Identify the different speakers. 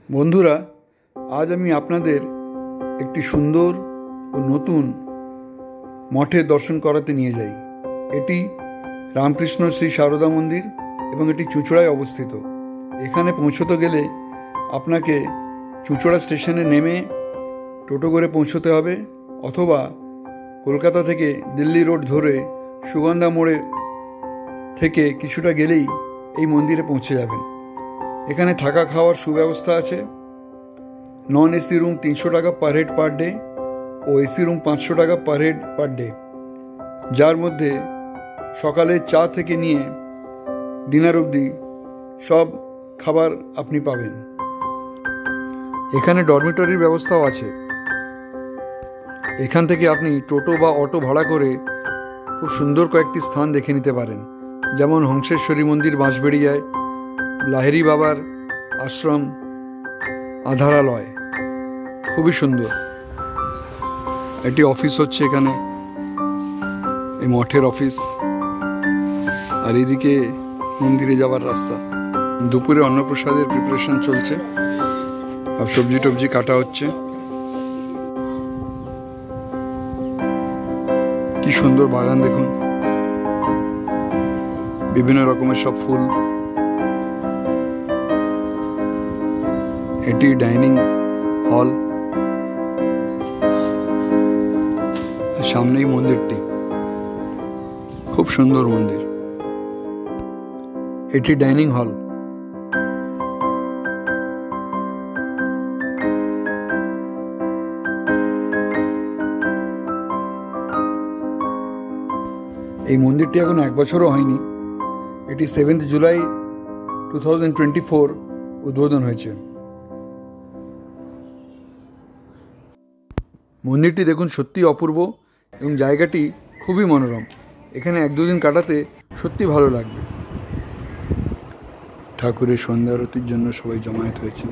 Speaker 1: বন্ধুরা, আজ আমি আপনাদের একটি সুন্দর ও নতুন মঠের দর্শন করাতে নিয়ে যাই। এটি রামকৃষ্ণ শ্রী সারদা মন্দির এবং এটি চুঁচুড়ায় অবস্থিত। এখানে পৌঁছতে গেলে আপনাকে চুঁচুড়া স্টেশনে নেমে টোটো করে পৌঁছতে হবে, অথবা কলকাতা থেকে দিল্লি রোড ধরে সুগন্ধা মোড়ে থেকে কিছুটা গেলেই এই মন্দিরে পৌঁছে যাবেন। এখানে থাকা খাওয়ার সুব্যবস্থা আছে। নন এসি রুম 300 টাকা পার হেড পার ডে ও এসি রুম 500 টাকা পার হেড পার ডে, যার মধ্যে সকালে চা থেকে নিয়ে ডিনার অবধি সব খাবার আপনি পাবেন। এখানে ডরমিটরির ব্যবস্থাও আছে। এখান থেকে আপনি টোটো বা অটো ভাড়া করে খুব সুন্দর কয়েকটি স্থান দেখে নিতে পারেন, যেমন হংসেশ্বরী মন্দির বাঁশবেড়িয়ায়, লাহিড়ী বাবার আশ্রম, আধারালয়, খুবই সুন্দর। এটি অফিস হচ্ছে এখানে, এই মঠের অফিস, আর এদিকে মন্দিরে যাওয়ার রাস্তা। দুপুরে অন্নপ্রসাদের প্রিপারেশন চলছে, আর সবজি টবজি কাটা হচ্ছে। কি সুন্দর বাগান দেখুন, বিভিন্ন রকমের সব ফুল। এটি ডাইনিং হল, সামনেই মন্দিরটি, খুব সুন্দর মন্দির। এটি ডাইনিং হল। এই মন্দিরটি এখন 1 বছরও হয়নি। এটি 7 জুলাই 2024 উদ্বোধন হয়েছে। মন্দিরটি দেখুন সত্যি অপূর্ব এবং জায়গাটি খুবই মনোরম। এখানে 1-2 দিন কাটাতে সত্যি ভালো লাগবে। ঠাকুরের সন্ধ্যা আরতির জন্য সবাই জমায়েত হয়েছে।